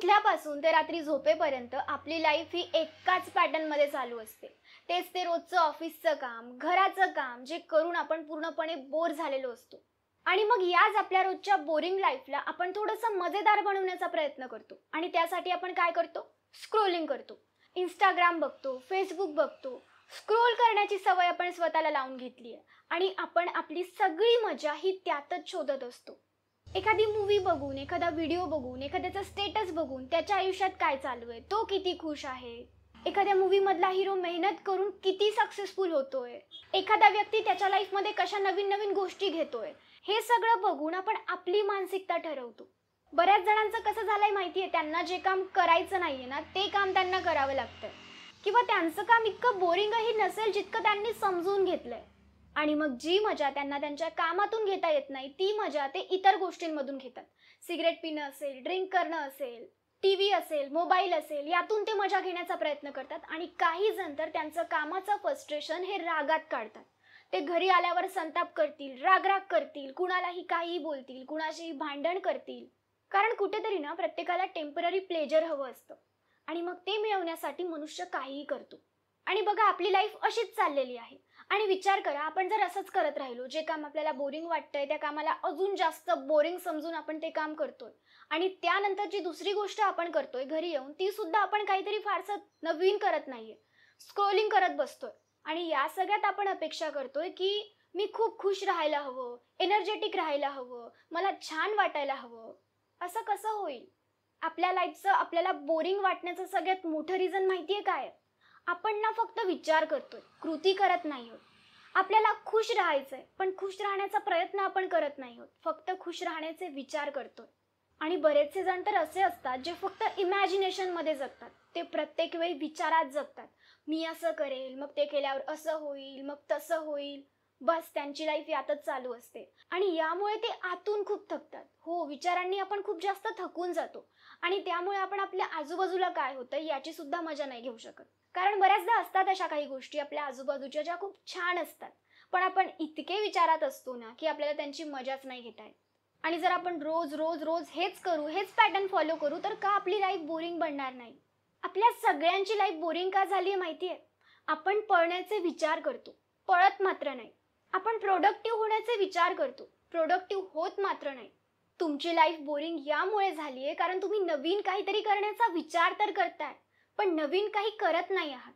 उठल्यापासून ते रात्री झोपेपर्यंत आपली लाईफ ही एकाच पॅटर्नमध्ये चालू असते. तेच ते रोजचं ऑफिसचं काम, घराचं काम जे करून आपण पूर्णपणे बोर झालेलो असतो. आणि मग याच आपल्या रोजच्या बोरिंग लाईफला आपण थोडंसं मजेदार बनवण्याचा प्रयत्न करतो. आणि त्यासाठी आपण काय करतो? स्क्रोलिंग करतो. इंस्टाग्राम बघतो, फेसबुक बघतो. स्क्रोल करण्याची सवय आपण स्वतःला लावून घेतली आहे. आणि आपण आपली सगळी मजा ही त्यातच शोधत असतो. एखादी मूवी बघून, एखादा व्हिडिओ बघून, एखाद्याचा स्टेटस बघून त्याच्या आयुष्यात काय चालू आहे, तो किती खुश आहे, एखाद्या मूवीमधला हिरो मेहनत करून किती सक्सेसफुल होतोय, एखादा व्यक्ती त्याच्या लाईफमध्ये कशा नवीन नवीन गोष्टी घेतोय, हे सगळं बघून आपण आपली मानसिकता ठरवतो. बऱ्याच जणांचं कसं झालंय माहितीये, त्यांना जे काम करायचं नाहीये ना ते काम त्यांना करावं लागतंय. किंवा त्यांचं काम इतकं बोरिंगही नसेल जितकं त्यांनी समजून घेतलंय. आणि मग जी मजा त्यांना त्यांच्या कामातून घेता येत नाही ती मजा ते इतर गोष्टींमधून घेतात. सिगरेट पिणं असेल, ड्रिंक करणं असेल, टीव्ही असेल, मोबाईल असेल, यातून ते मजा घेण्याचा प्रयत्न करतात. आणि काही जण तर त्यांचं कामाचं फ्रस्ट्रेशन हे रागात काढतात. ते घरी आल्यावर संताप करतील, रागराग करतील, कुणालाही काहीही बोलतील, कुणाशीही भांडण करतील. कारण कुठेतरी ना प्रत्येकाला टेम्पररी प्लेजर हवं असतं. आणि मग ते मिळवण्यासाठी मनुष्य काहीही करतो. आणि बघा आपली लाईफ अशीच चाललेली आहे. आणि विचार करा, आपण जर असंच करत राहिलो, जे काम आपल्याला बोरिंग वाटतंय त्या कामाला अजून जास्त बोरिंग समजून आपण ते काम करतोय. आणि त्यानंतर जी दुसरी गोष्ट आपण करतोय घरी येऊन, ती सुद्धा आपण काहीतरी फारसं नवीन करत नाहीये, स्क्रोलिंग करत बसतोय. आणि या सगळ्यात आपण अपेक्षा करतोय की मी खूप खुश राहायला हवं, एनर्जेटिक राहायला हवं, मला छान वाटायला हवं. असं कसं होईल? आपल्या लाईफचं आपल्याला बोरिंग वाटण्याचं सगळ्यात मोठं रिझन माहितीये काय? आपण ना फक्त विचार करतोय, कृती करत नाही आहोत. आपल्याला खुश राहायचंय, पण खुश राहण्याचा प्रयत्न आपण करत नाही आहोत. फक्त खुश राहण्याचे विचार करतोय. आणि बरेचसे जण तर असे असतात जे फक्त इमॅजिनेशनमध्ये जगतात. ते प्रत्येक वेळी विचारात जगतात. मी असं करेल, मग ते केल्यावर असं होईल, मग तसं होईल. बस त्यांची लाईफ यातच चालू असते. आणि यामुळे ते आतून खूप थकतात. हो, विचारांनी आपण खूप जास्त थकून जातो. आणि त्यामुळे आपण आपल्या आजूबाजूला काय होतं याची सुद्धा मजा नाही घेऊ शकत. कारण बऱ्याचदा असतात अशा काही गोष्टी आपल्या आजूबाजूच्या ज्या खूप छान असतात. पण आपण इतके विचारात असतो ना की आपल्याला त्यांची मजाच नाही घेता येत. आणि जर आपण रोज रोज रोज हेच करू, हेच पॅटर्न फॉलो करू, तर का आपली लाईफ बोरिंग बनणार नाही? आपल्या सगळ्यांची लाईफ बोरिंग का झाली आहे माहिती आहे? आपण पळण्याचे विचार करतो, पळत मात्र नाही. आपण प्रोडक्टिव्ह होण्याचे विचार करतो, प्रोडक्टिव्ह होत मात्र नाही. तुमची लाईफ बोरिंग यामुळे झाली आहे कारण तुम्ही नवीन काहीतरी करण्याचा विचार तर करताय, पण नवीन काही करत नाही आहात.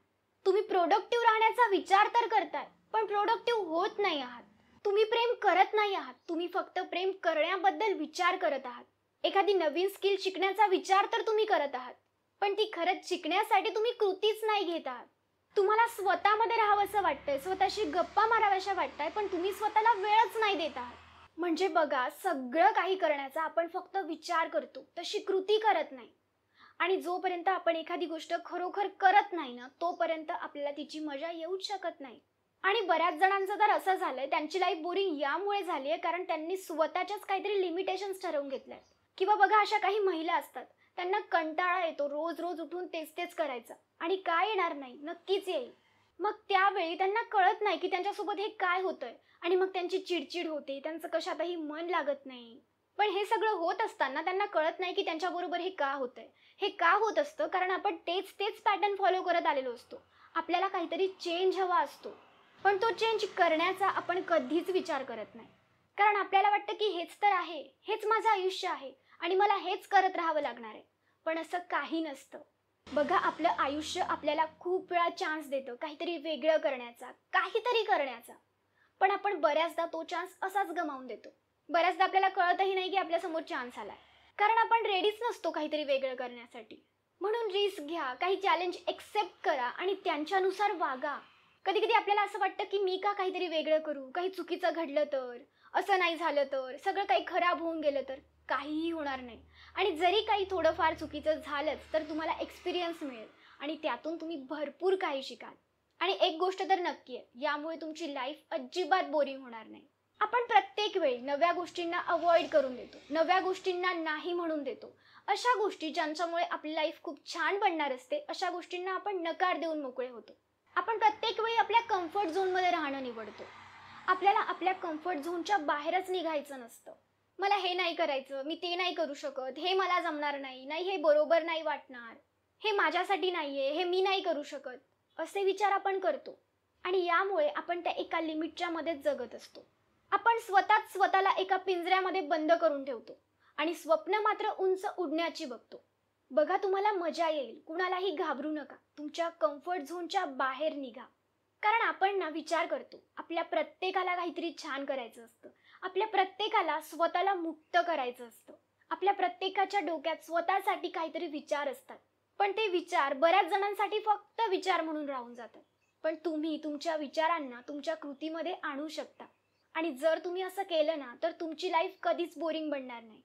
तुम्ही प्रोडक्टिव्ह राहण्याचा विचार तर करताय, पण प्रोडक्टिव्ह होत नाही आहात. तुम्ही प्रेम करत नाही आहात, तुम्ही फक्त प्रेम करण्याबद्दल विचार करत आहात. एखादी नवीन स्किल शिकण्याचा विचार तर तुम्ही करत आहात, पण ती खरंच शिकण्यासाठी तुम्ही कृतीच नाही घेत आहात. तुम्हाला स्वतःमध्ये राहावंसं वाटतंय, स्वतःशी गप्पा माराव्याशा वाटताय, पण तुम्ही स्वतःला वेळच नाही देत आहात. म्हणजे बघा, सगळं काही करण्याचा आपण फक्त विचार करतो, तशी कृती करत नाही. आणि जोपर्यंत आपण एखादी गोष्ट खरोखर करत नाही ना, तोपर्यंत आपल्याला तिची मजा येऊच शकत नाही. आणि बऱ्याच जणांचं तर असं झालंय, त्यांची लाईफ बोरिंग यामुळे झाली आहे कारण त्यांनी स्वतःच्याच काहीतरी लिमिटेशन्स ठरवून घेतल्या. किंवा बघा, अशा काही महिला असतात, त्यांना कंटाळा येतो रोज रोज उठून तेच तेच करायचं. आणि काय येणार नाही? नक्कीच येईल. मग त्यावेळी त्यांना कळत नाही की त्यांच्यासोबत हे काय होतंय. आणि मग त्यांची चिडचिड होते, त्यांचं कशातही मन लागत नाही. पण हे सगळं होत असताना त्यांना कळत नाही की त्यांच्याबरोबर हे का होतंय. हे का होत असतं? कारण आपण तेच तेच पॅटर्न फॉलो करत आलेलो असतो. आपल्याला काहीतरी चेंज हवा असतो, पण तो चेंज करण्याचा आपण कधीच विचार करत नाही. कारण आपल्याला वाटतं की हेच तर आहे, हेच माझं आयुष्य आहे आणि मला हेच करत राहावं लागणार आहे. पण असं काही नसतं. बघा, आपलं आयुष्य आपल्याला खूप वेळा चान्स देतं काहीतरी वेगळं करण्याचा, काहीतरी करण्याचा. पण आपण बऱ्याचदा तो चान्स असाच गमावून देतो. बऱ्याचदा आपल्याला कळतही नाही की आपल्यासमोर चान्स आलाय. कारण आपण रेडीच नसतो काहीतरी वेगळं करण्यासाठी. म्हणून रिस्क घ्या, काही चॅलेंज एक्सेप्ट करा आणि त्यांच्यानुसार वागा. कधी कधी आपल्याला असं वाटतं की मी का काहीतरी वेगळं करू, काही चुकीचं घडलं तर, असं नाही झालं तर, सगळं काही खराब होऊन गेलं तर. काहीही होणार नाही. आणि जरी काही थोडंफार चुकीचं झालंच तर तुम्हाला एक्सपिरियन्स मिळेल आणि त्यातून तुम्ही भरपूर काही शिकाल. आणि एक गोष्ट तर नक्की आहे, यामुळे तुमची लाईफ अजिबात बोरिंग होणार नाही. आपण प्रत्येक वेळी नव्या गोष्टींना अवॉइड करून देतो, नव्या गोष्टींना नाही म्हणून देतो. अशा गोष्टी ज्यांच्यामुळे आपली लाईफ खूप छान बनणार असते, अशा गोष्टींना आपण नकार देऊन मोकळे होतो. आपण प्रत्येक वेळी आपल्या कम्फर्ट झोनमध्ये राहणं निवडतो. आपल्याला आपल्या कम्फर्ट झोनच्या बाहेरच निघायचं नसतं. मला हे नाही करायचं, मी ते नाही करू शकत, हे मला जमणार नाही, नाही हे बरोबर नाही वाटणार, हे माझ्यासाठी नाहीये, हे मी नाही करू शकत, असे विचार आपण करतो. आणि यामुळे आपण त्या एका लिमिटच्या मध्येच जगत असतो. आपण स्वतःच स्वतःला एका पिंजऱ्यामध्ये बंद करून ठेवतो आणि स्वप्न मात्र उंच उडण्याची बघतो. बघा, तुम्हाला मजा येईल, कुणालाही घाबरू नका, तुमच्या कम्फर्ट झोनच्या बाहेर निघा. कारण आपण ना विचार करतो, आपल्या प्रत्येकाला काहीतरी छान करायचं असतं, आपल्या प्रत्येकाला स्वतःला मुक्त करायचं असतं, आपल्या प्रत्येकाच्या डोक्यात स्वतःसाठी काहीतरी विचार असतात. पण ते विचार बऱ्याच जणांसाठी फक्त विचार म्हणून राहून जातात. पण तुम्ही तुमच्या विचारांना तुमच्या कृतीमध्ये आणू शकता. आणि जर तुम्ही असं केलं ना, तर तुमची लाईफ कधीच बोरिंग बनणार नाही.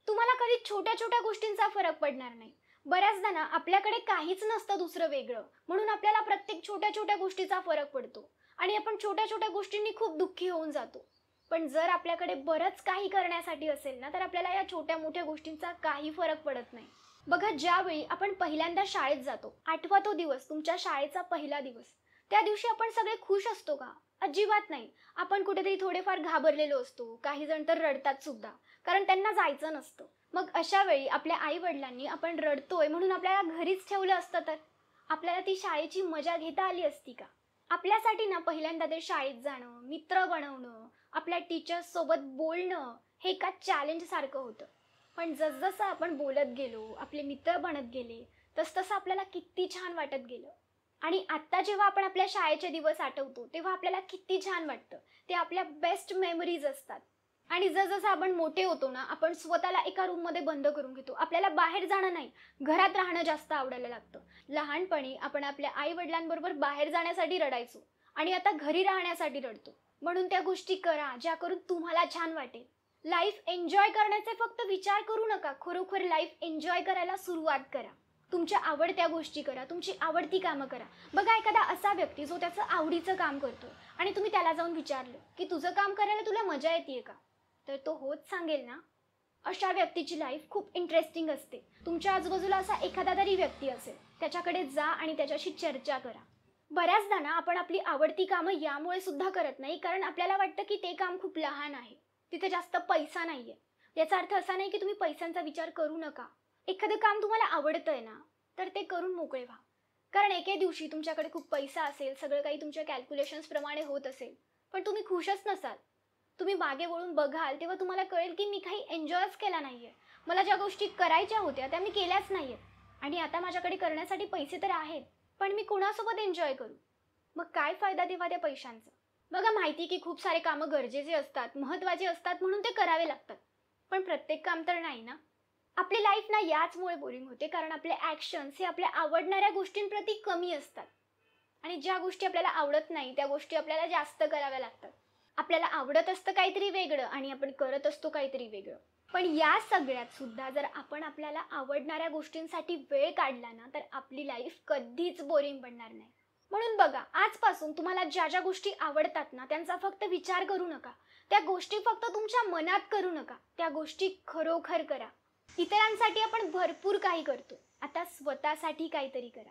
तुम्हाला कधी छोट्या छोट्या गोष्टींचा फरक पडणार नाही. बऱ्याचदा ना आपल्याकडे काहीच नसतं दुसरं वेगळं, म्हणून आपल्याला प्रत्येक छोट्या छोट्या गोष्टीचा फरक पडतो आणि आपण छोट्या छोट्या गोष्टींनी खूप दुःखी होऊन जातो. पण जर आपल्याकडे बरंच काही करण्यासाठी असेल ना, तर आपल्याला या छोट्या मोठ्या गोष्टींचा काही फरक पडत नाही. बघा, ज्यावेळी आपण पहिल्यांदा शाळेत जातो, आठवा तो दिवस, तुमच्या शाळेचा पहिला दिवस, त्या दिवशी आपण सगळे खुश असतो का? अजिबात नाही. आपण कुठेतरी थोडेफार घाबरलेलो असतो, काही जण तर रडतात सुद्धा, कारण त्यांना जायचं नसतं. मग अशा वेळी आपल्या आई वडिलांनी आपण रडतोय म्हणून आपल्याला घरीच ठेवलं असतं तर आपल्याला ती शाळेची मजा घेता आली असती का? आपल्यासाठी ना पहिल्यांदा ते शाळेत जाणं, मित्र बनवणं, आपल्या टीचर्स सोबत बोलणं, हे एका चॅलेंज सारखं होतं. पण जसजसं आपण बोलत गेलो, आपले मित्र बनत गेले, तसतसं आपल्याला किती छान वाटत गेलं. आणि आत्ता जेव्हा आपण आपल्या शाळेचे दिवस आठवतो, तेव्हा आपल्याला किती छान वाटतं. ते आपल्या बेस्ट मेमरीज असतात. आणि जसजसं आपण मोठे होतो ना, आपण स्वतःला एका रूममध्ये बंद करून घेतो. आपल्याला बाहेर जाणं नाही, घरात राहणं जास्त आवडायला लागतं. लहानपणी आपण आपल्या आई वडिलांबरोबर बाहेर जाण्यासाठी रडायचो आणि आता घरी राहण्यासाठी रडतो. म्हणून त्या गोष्टी करा ज्या करून तुम्हाला छान वाटेल. लाईफ एन्जॉय करण्याचे फक्त विचार करू नका, खरोखर लाईफ एन्जॉय करायला सुरुवात करा. तुमच्या आवडत्या गोष्टी करा, तुमची आवडती कामं करा. बघा, एखादा असा व्यक्ती जो त्याचं आवडीचं काम करतो आणि तुम्ही त्याला जाऊन विचारलं की तुझं काम करायला तुला मजा येते का, तर तो होच सांगेल ना. अशा व्यक्तीची लाईफ खूप इंटरेस्टिंग असते. तुमच्या आजूबाजूला असा एखादा तरी व्यक्ती असेल, त्याच्याकडे जा आणि त्याच्याशी चर्चा करा. बऱ्याचदा ना आपण आपली आवडती कामं यामुळे सुद्धा करत नाही, कारण आपल्याला वाटतं की ते काम खूप लहान आहे, तिथे जास्त पैसा नाहीये. याचा अर्थ असा नाही की तुम्ही पैशांचा विचार करू नका. एखादं काम तुम्हाला आवडतंय ना, तर ते करून मोकळे व्हा. कारण एके दिवशी तुमच्याकडे खूप पैसा असेल, सगळं काही तुमच्या कॅल्क्युलेशन्स प्रमाणे होत असेल, पण तुम्ही खुशच नसाल. तुम्ही मागे वळून बघाल तेव्हा तुम्हाला कळेल की मी काही एन्जॉयच केला नाहीये. मला ज्या गोष्टी करायच्या होत्या त्या मी केल्याच नाहीयेत. आणि आता माझ्याकडे करण्यासाठी पैसे तर आहेत, पण मी कोणासोबत एन्जॉय करू? मग काय फायदा तेव्हा त्या पैशांचा? बघा, माहिती की खूप सारे कामं गरजेचे असतात, महत्त्वाचे असतात, म्हणून ते करावे लागतात. पण प्रत्येक काम तर नाही ना. आपली लाईफ ना याचमुळे बोरिंग होते, कारण आपले ॲक्शन्स हे आपल्या आवडणाऱ्या गोष्टींप्रती कमी असतात. आणि ज्या गोष्टी आपल्याला आवडत नाही त्या गोष्टी आपल्याला जास्त कराव्या लागतात. आपल्याला आवडत असतं काहीतरी वेगळं आणि आपण करत असतो काहीतरी वेगळं. पण या सगळ्यात सुद्धा जर आपण आपल्याला आवडणाऱ्या गोष्टींसाठी वेळ काढला ना, तर आपली लाईफ कधीच बोरिंग बनणार नाही. म्हणून बघा, आजपासून तुम्हाला ज्या ज्या गोष्टी आवडतात ना, त्यांचा फक्त विचार करू नका. त्या गोष्टी फक्त तुमच्या मनात करू नका, त्या गोष्टी खरोखर करा. इतरांसाठी आपण भरपूर काही करतो, आता स्वतःसाठी काहीतरी करा.